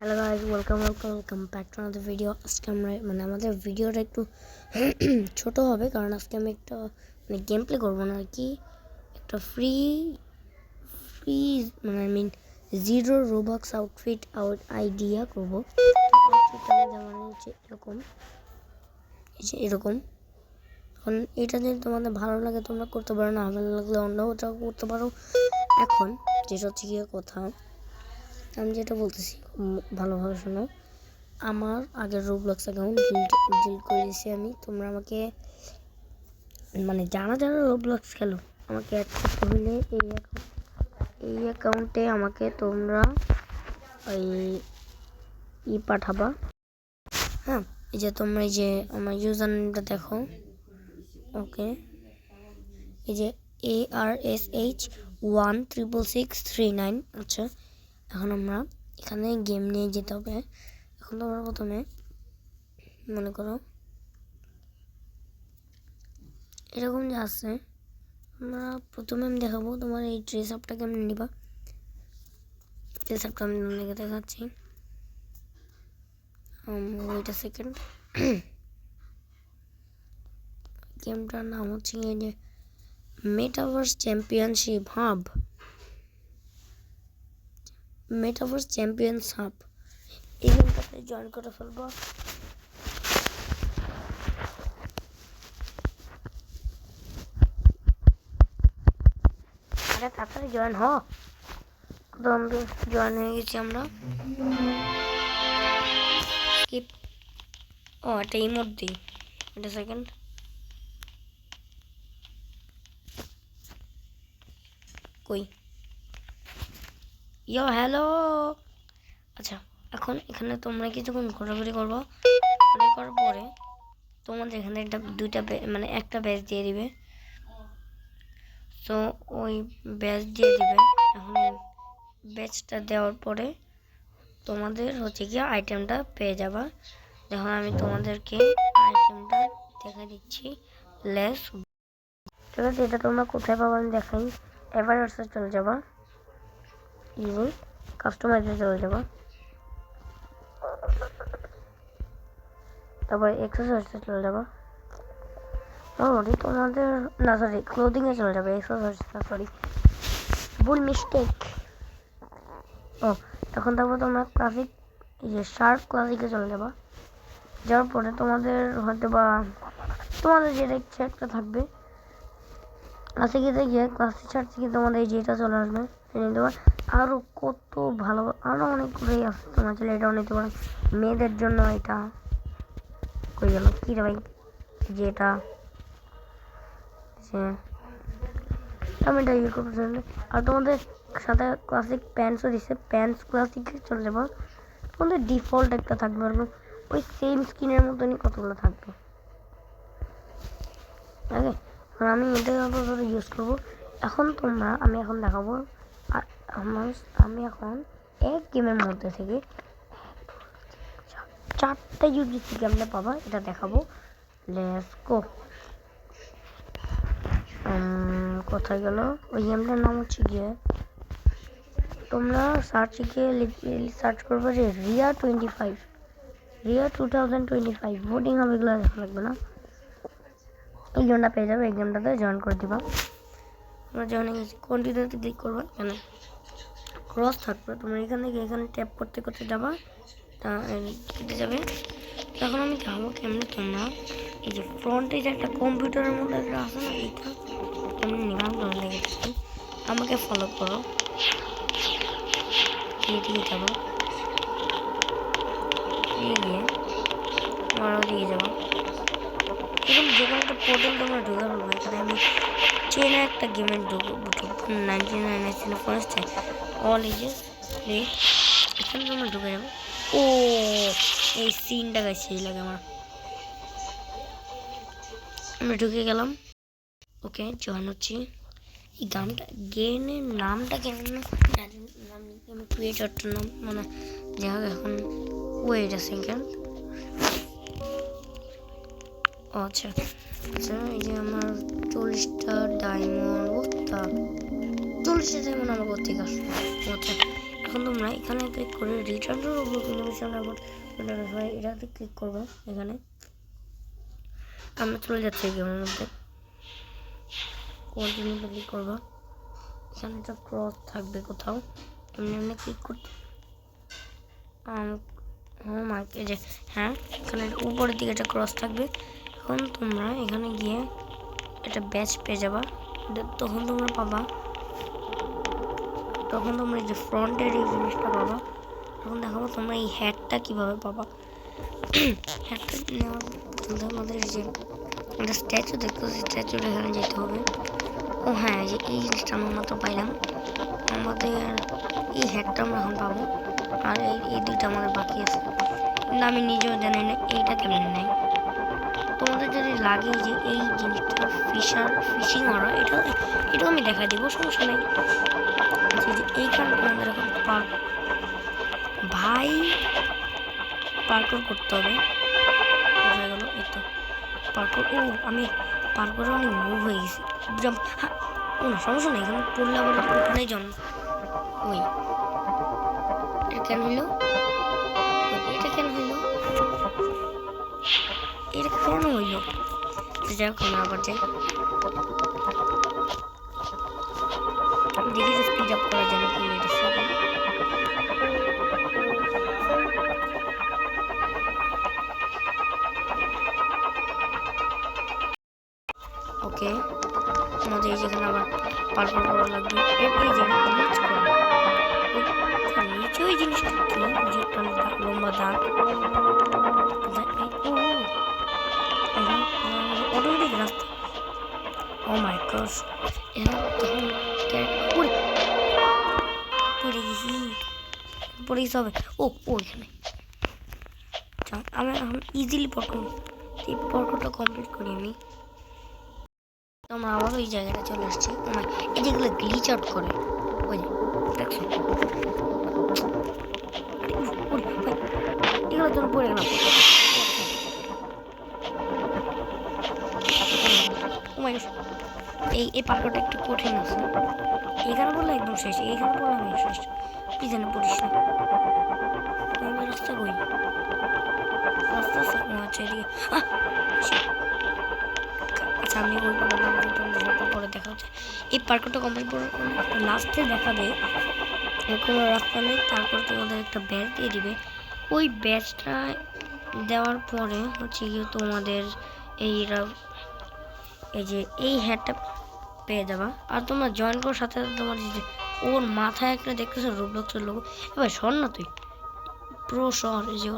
Hello guys, welcome back to another video. আজকে আমরা আমাদের ভিডিওটা একটু ছোট হবে, কারণ আজকে আমি একটা গেম প্লে করবো না আর কি। একটা free I mean zero Robux outfit idea করবো। এরকম এখন এটা যদি তোমাদের ভালো লাগে তোমরা করতে পারো, না ভালো লাগলে অন্যও করতে পারো। এখন যেটা হচ্ছে গিয়ে কথা, আমি যেটা বলতেছি ভালোভাবে শোনো। আমার আগের রোবলক্স অ্যাকাউন্ট ডিলিট করে দিয়েছি আমি। তোমরা আমাকে যারা রোবলক্স খেলো আমাকে অ্যাড করতে হলে এই অ্যাকাউন্টে আমাকে তোমরা পাঠাবা। হ্যাঁ, এই যে তোমরা এই যে আমার ইউজার নেমটা দেখো। ওকে, এই যে ARSH16669। আচ্ছা, এখন আমরা এখানে গেম নিয়ে যেতে হবে। এখন তোমরা প্রথমে মনে করো এরকম যে আছে, আমরা প্রথমে আমি দেখাবো তোমার এই ড্রেস আপটা কেমন নিবা। ড্রেস আপটা আমি তোমাদেরকে দেখাচ্ছি। Wait a second. গেমটার নাম হচ্ছে এই যে metaverse championship hub, metaverse champions hub. এই গেমটাতে জয়েন করে ফেলবো। আরে তাড়াতাড়ি জয়েন হ। জয়েন হয়ে গেছি আমরা। স্কিপ। ও এটা ইমোট দিই, এটা সেকেন্ড। কই ইয়ো হ্যালো। আচ্ছা, এখন এখানে তোমরা কিছুক্ষণ ঘোরাঘুরি করবো। করার পরে তোমাদের এখানে একটা ব্যাচ দিয়ে দিবে। তো ওই ব্যাচ দিয়ে দিবে। এখন ব্যাচটা দেওয়ার পরে তোমাদের হচ্ছে গিয়ে আইটেমটা পেয়ে যাবা। যখন আমি তোমাদেরকে আইটেমটা দেখা দিচ্ছি, লেস। ঠিক আছে, এটা তোমরা কোথায় পাবো আমি দেখাই। এভারেস্টে চলে যাবা, ইজি কাস্টমাইজে চলে যাবা, তারপরে এক্সারসাইজে চলে যাবা। তোমাদের না সরি ক্লোদিংয়ে চলে যাবে, এক্সারসাইজ না সরি, ভুল মিস্টেক। ও তখন তারপর তোমরা ক্লাসিক এই যে শার্প ক্লাসিকে চলে যাবা। যাওয়ার পরে তোমাদের হয়তো বা তোমাদের যেটা ইচ্ছা একটা থাকবে। ক্লাসিকে গিয়ে ক্লাসিক শার্ট থেকে তোমাদের এই যেটা চলে আসবে নিতে পারো। আরও কত ভালো আরও অনেকগুলোই আছে, তোমার চলে এটাও নিতে পারো। মেয়েদের জন্য এটা কই গেল কী রে ভাই, যেটা আমি এটা ইয়ে করতে চাই। আর তোমাদের সাথে ক্লাসিক প্যান্টসও দিচ্ছে, প্যান্টস ক্লাসিকে চলে যাবো। তোমাদের ডিফল্ট একটা থাকবে, ওই সেম স্কিনের মতনই কতগুলো থাকবে। ওকে, আমি এটা ইউজ করবো। এখন আমি এখন দেখাবো। আমি এখন এক গেমের মধ্যে থেকে 4টা ইউজিসি গেমটা পাবা, এটা দেখাবো। Let's go. কোথায় গেল ওই গেমটার নাম হচ্ছে গিয়ে, তোমরা সার্চ করবে যে রিয়া 2025 ভোটিং হবে, এগুলো দেখা লাগবে না। এই গেমটা পেয়ে যাবে, এই গেমটাতে জয়েন করে দিবা। তোমরা জয়েন হয়ে গেছি, কন্টিনিউতে ক্লিক করবা। এখানে ক্রস থাকবে, তোমরা এখান থেকে এখানে ট্যাপ করতে করতে যাবা, তা কেটে যাবে। তখন আমি দেখাবো কেমনি তোমরা এই যে ফ্রন্টে যে একটা কম্পিউটারের মধ্যে একটা আছে না, এইটা কেমনি নিলাম তোমরা দেখেছি। আমাকে ফলো করো, দিয়ে যাবো, দিয়ে গিয়ে তোমার ওদিকে যাবো। এখন যে কোনো একটা পোর্টাল তোমরা ঢুকে ফেলবো। এখানে আমি চেনে একটা গেমের ঢুকবো 99 ফার্স্ট অল এজেস প্লে। এখানে তোমরা ঢুকে যাবো। ও এই সিনটা গাইছে লাগে আমার। আমরা ঢুকে গেলাম। ওকে, জয়েন হচ্ছি। এই গেমের নামটা কেমন আমি ক্রিয়েটরটার নাম যাই হোক। এখন ওয়েট আ সেকেন্ড। আচ্ছা আচ্ছা, এই যে আমার 40টা ডায়মন্ড, 40টা ডায়মন্ড আমার কোথেকে আসলো। আচ্ছা, এখন তোমরা এখানে ক্লিক করে return to Roblox innovation about এটাতে ক্লিক করবো। এখানে আমরা চলে যাচ্ছি এই গেমের মধ্যে, কন্টিনিউতে ক্লিক করবো। এখানে একটা ক্রস থাকবে কোথাও, এমনি ক্লিক করতে এই যে হ্যাঁ, এখানে উপরের দিকে একটা ক্রস থাকবে। এখন তোমরা এখানে গিয়ে একটা ব্যাচ পেয়ে যাবা। তখন তোমরা পাবা, তখন তোমরা এই যে ফ্রন্টের এই জিনিসটা পাবা। তখন দেখাবো তোমরা এই হ্যাটটা কীভাবে পাবা। হ্যাটটা নেওয়ার আমাদের এই যে একটা স্ট্যাচু দেখতে, স্ট্যাচুটা এখানে যেতে হবে। ও হ্যাঁ, যে এই জিনিসটা আমরা মাত্র পাইলাম। আমাদের এই হ্যাটটা আমরা এখন পাবো, আর এই দুইটা আমাদের বাকি আছে, কিন্তু আমি নিজেও জানি না এইটা কেমন নেই। তোমাদের যদি লাগে যে এই জিনিসটা ফিশিং করা, এটাও আমি দেখা দিব, সমস্যা নেই। যে এইখানে তোমাদের এখন ভাই পার্কর করতে হবে। হয়ে গেল, এই তো পার্কর। ও আমি পার্করে অনেক মুভ হয়ে গেছি। হ্যাঁ, ও না সমস্যা নেই, এখানে পড়লে আবার ওখানেই জন্ম। ওই এটা কেন হইলো, এটা কেন হইলো, এটা কেন হইলো? যাই হোক, আমরা আবার যাই, দেখি যে স্পিড আপ করা যায় নাকি। ওকে, আমাদের এই যেখানে আবার পার্পল করা লাগবে। এই জায়গাটা নিচ করা, নিচে ওই জিনিসটা কি, যে একটা লম্বা দাগ, অটোমেটিক রাস্তা। ও মাই গড, তখন পড়ে গেছি, পড়ে গেছি হবে। ও ওইখানে আমি এখন ইজিলি এই পর্কটা কমপ্লিট করি আমি। আমরা আবার ওই জায়গাটা চলে আসছি। এই যেগুলো গ্লিচ আউট করে, ওই দেখছো, এগুলো তো পড়ে গেলাম। এই পার্কটা একটু কঠিন আছে, এখানে বললে একদম শেষ, এইখানে বললে আমি শেষ। পিছনে পড়িস না, রাস্তা কই, রাস্তা আচ্ছা এদিকে। আচ্ছা আমি ওই পরে দেখা হচ্ছে। এই পার্কটা কমপ্লিট করে লাস্টে দেখাবে কোনো রাস্তা নেই, তারপর তোমাদের একটা ব্যাচ দিয়ে দিবে। ওই ব্যাচটা দেওয়ার পরে হচ্ছে গিয়ে তোমাদের এই যে এই হ্যাটটা পেয়ে যাবা। আর তোমরা জয়েন করার সাথে সাথে তোমার যে ওর মাথায় একটা দেখতেছো রোবলক্সের লোগো। এবার সর না তুই, প্রো সর। এই যে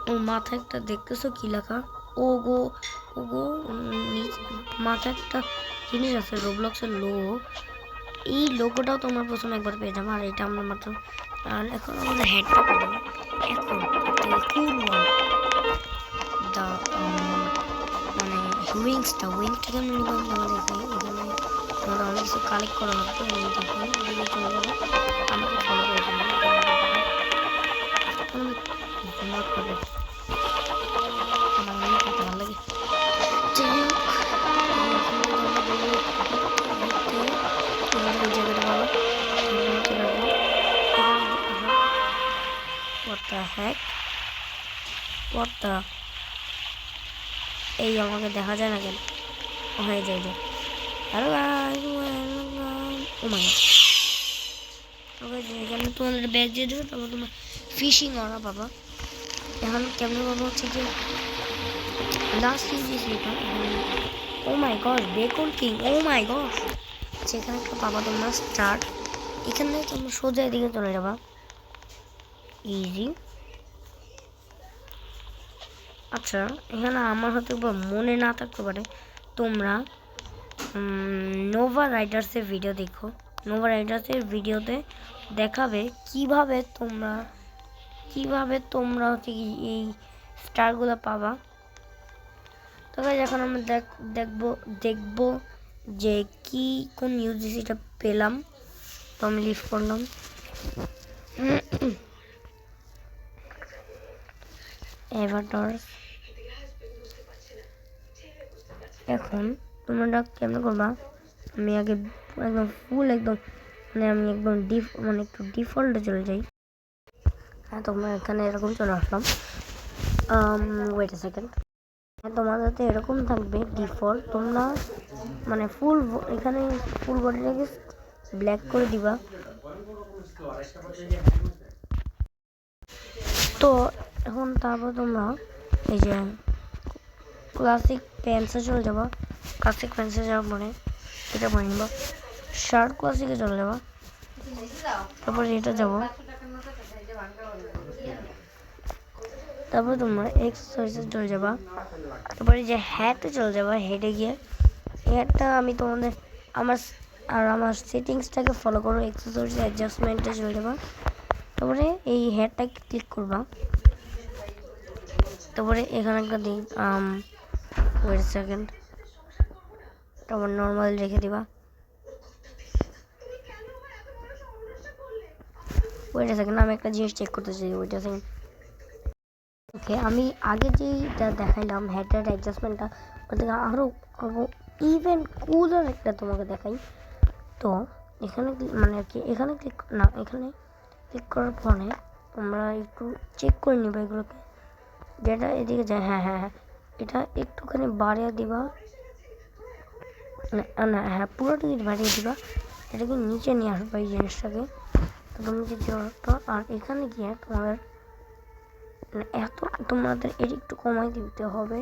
ওর মাথায় একটা দেখতেছো কি লেখা, ও গো মাথায় একটা জিনিস আছে রোবলক্সের লোগো। এই লোগোটাও তোমরা প্রথমে একবার পেয়ে যাবো। আর এটা আমরা মাত্র, আর এখন আমাদের হেডটা পেয়ে যাবো। এখন মানে উইংসটা কেমন নিলাম তোমাদের এখানে তোমাদের অনেক কিছু কালেক্ট করা লাগবে। আমাকে ফলো করে ভালো লাগে। যাই হোক, এই আমাকে দেখা যায় না কেন, হয়ে যায় যে এখানে তোমাদের ব্যাগ দিয়ে দেবে, তারপর তোমার ফিশিং ওরা বাবা। এখন কেমন বাবা হচ্ছে যে লাস্ট ও মাই গড, বেকন কিং, ও মাই গড। সেখানে একটা পাবা তোমরা স্টার্ট, এখানে তোমরা সোজা এদিকে চলে যাবা, ইজি। আচ্ছা এখানে আমার হয়তো মনে না থাকতে পারে, তোমরা নোভা রাইডার্সের ভিডিও দেখো। নোভা রাইডার্সের ভিডিওতে দেখাবে কিভাবে তোমরা হচ্ছে এই স্টারগুলো পাবা। তবে এখন আমরা দেখবো যে কি কোন ইউজিসিটা পেলাম। তো আমি লিভ করলাম। এভাটার্স এখন তোমরা কেমন করবা, আমি আগে একদম ফুল একদম মানে আমি একদম মানে একটু ডিফল্টে চলে যাই। হ্যাঁ, তোমরা এখানে এরকম চলে আসলাম। Wait a second. হ্যাঁ, তোমাদের তো এরকম থাকবে ডিফল্ট। তোমরা মানে এখানে ফুল বডিটাকে ব্ল্যাক করে দিবা। তো এখন তারপর তোমরা এই যে ক্লাসিক প্যান্টসে চলে যাবা। ক্লাসিক প্যান্টসে যাওয়ার পরে এটা পরে নিবা। শার্ট ক্লাসিকে চলে যাবা, তারপরে এটা যাবো। তারপরে তোমরা এক্সারসাইজে চলে যাবা, তারপরে যে হ্যাটে চলে যাবা। হেডে গিয়ে হ্যাটটা আমি তোমাদের আমার সেটিংসটাকে ফলো করো। এক্সারসাইজ অ্যাডজাস্টমেন্টে চলে যাবা, তারপরে এই হ্যাটটাকে ক্লিক করবা। তারপরে এখানে একটা দিই ওয়েট সেকেন্ড, তারপর নর্মাল রেখে দিবা। ওয়েট সেকেন্ড, আমি একটা জিনিস চেক করতে চাই। Wait second. ওকে, আমি আগে যেইটা দেখাইলাম হেডের অ্যাডজাস্টমেন্টটা, ওর থেকে আরও ইভেন কুলার একটা তোমাকে দেখাই। তো এখানে মানে আর কি এখানে ক্লিক করার পরে তোমরা একটু চেক করে নিবে এগুলোকে, যেটা এদিকে যায়। হ্যাঁ হ্যাঁ হ্যাঁ, এটা একটুখানি বাড়িয়ে দিবা। না হ্যাঁ, পুরোটা বাড়িয়ে দিবা। এটাকে নিচে নিয়ে আসবা এই জিনিসটাকে। তো নিচে যাওয়ার আর এখানে গিয়ে তোমাদের তোমাদের এটা একটু কমাই দিতে হবে।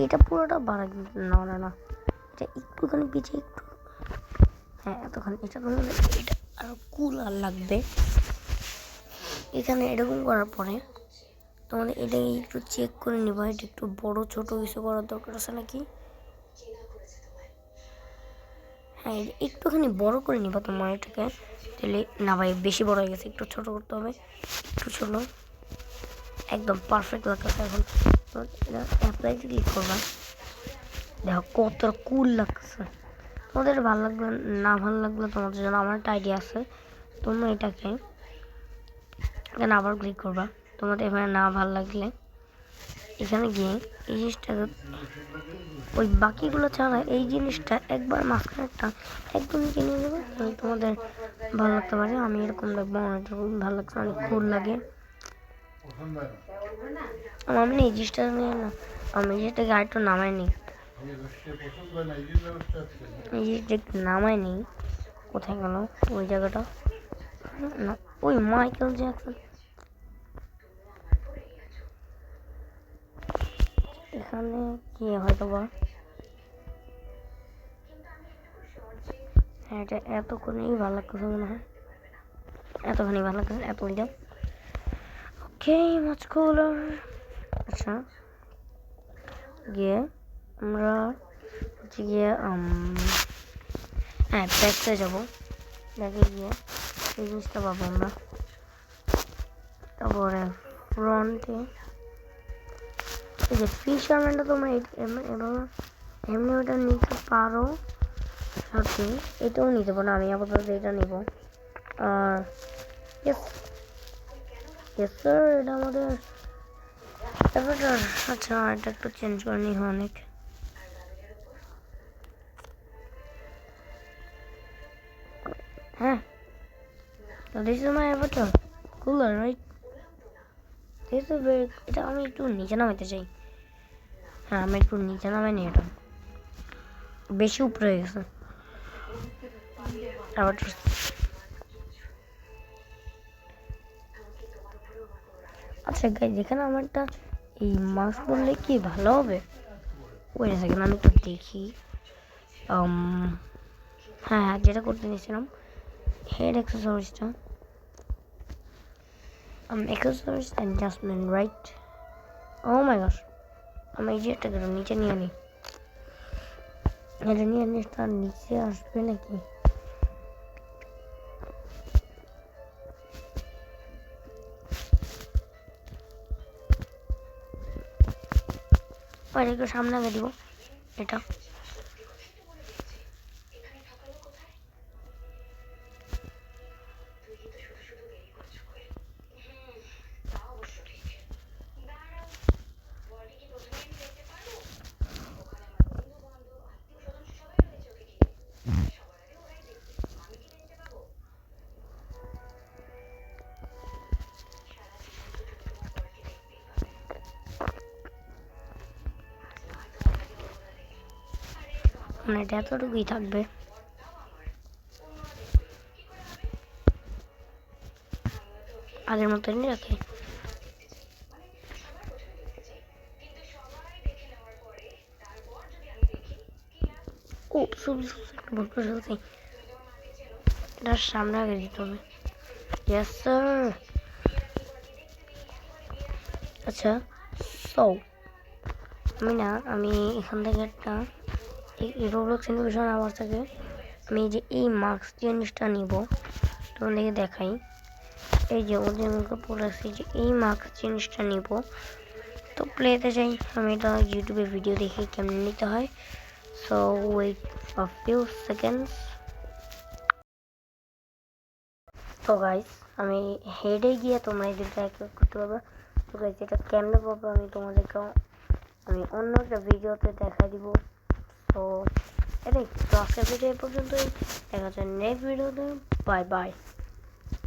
এটা পুরোটা বাড়াই না না না, এটা একটুখানি পিছিয়ে একটু। হ্যাঁ, এতখানি। এটা তোমাদের এটা আরও কুলার লাগবে। এখানে এরকম করার পরে তোমাদের এটাকে একটু চেক করে নিবা, এটা একটু বড় ছোট কিছু করার দরকার আছে নাকি। হ্যাঁ, একটুখানি বড় করে নিবা তোমার এটাকে। তাহলে না ভাই, বেশি বড় হয়ে গেছে, একটু ছোট করতে হবে। একটু ছোট, একদম পারফেক্ট লাগতেছে। এখন এটা অ্যাপ্লাইতে ক্লিক করবা। দেখো কত কুল লাগতেছে। তোমাদের ভালো লাগবে না ভালো লাগলে তোমাদের জন্য আমার একটা আইডিয়া আছে। তোমরা এটাকে এখানে আবার ক্লিক করবা। তোমাদের এখানে না ভালো লাগলে এখানে গিয়ে এই জিনিসটাকে ওই বাকিগুলো ছাড়া এই জিনিসটা একবার মাঝখানেরটা একদম নিচে নিয়ে নেবে। তাহলে তোমাদের ভালো লাগতে পারে। আমি এরকম লাগবো, আমার এরকম ভালো লাগছে, অনেক কুল লাগে। আমি এই জিনিসটা নিয়ে না, আমি যেটাকে আরেকটু নামাই নিই। এই জিনিসটা নামাই নিই। কোথায় গেল ওই জায়গাটা? না, ওই মাইকেল জ্যাকসন। এখানে কি হয়তো বা, হ্যাঁ, এটা এতক্ষণই ভালো লাগতেছে মনে হয়। এতখানি ভালো লাগতেছে, এত দাও। ওকে, মাছ কুলার। আচ্ছা, গিয়ে আমরা হচ্ছে গিয়ে হ্যাঁ ব্যাগতে যাবো। ব্যাগে গিয়ে এই জিনিসটা পাবো আমরা। তারপরে ফ্রন্টে এই যে ফিশারম্যানটা তোমরা এমনি ওটা নিতে পারো, সাথে এটাও নিতে পারো। আমি আপাতত এটা নিব। আর স্যার, এটা আমাদের অ্যাভাটার। আচ্ছা, এটা একটু চেঞ্জ করে নিই অনেক। হ্যাঁ, this is my Avatar cooler, right? এটা আমি একটু নিচে নামাইতে চাই। হ্যাঁ, আমি একটু নিচে নামাই নি, এটা বেশি উপরে হয়ে গেছে। অ্যাভাটার। আচ্ছা গাইজ, এখানে আমারটা এই মাস্ক পরলে কি ভালো হবে? ওই সেকেন্ড, আমি একটু দেখি। হ্যাঁ হ্যাঁ, যেটা করতে নিয়েছিলাম হেড এক্সারসাইজটা, এক্সারসাইজ অ্যাডজাস্টমেন্ট, রাইট? ও মাই গড, আমি এই যে একটা নিচে নিয়ে নিই। এটা নিয়ে নিয়ে তার নিচে আসবে নাকি? আর একটু সামনে আগে দিব এটা। মানে এটা এতটুকুই থাকবে। আগের মতনই রাখি। ও ভুল করে ফেলছি, এটার সামনে আগে দিতে হবে। Yes sir. আচ্ছা সো আমি এখান থেকে একটা রোবলক্স ইনোভেশন আওয়ার থেকে আমি যে এই মাস্ক জিনিসটা নিব, তোমাদেরকে দেখাই। এই যে ওদের মুখে পড়েছি যে এই মাস্ক জিনিসটা নিব, তো প্লেতে যাই। আমি এটা ইউটিউবে ভিডিও দেখি কেমন নিতে হয়। So wait a few seconds. তো গাইস আমি হেডে গিয়ে তোমরা এই দুটো এক করতে পারবে। তো গাইস এটা কেমনে পাবো তোমাদেরকে আমি অন্য একটা ভিডিওতে দেখা দিব। তো এটাই, তো আজকের ভিডিও এই পর্যন্তই, দেখা যাচ্ছে নেক্সট ভিডিওতে। Bye bye.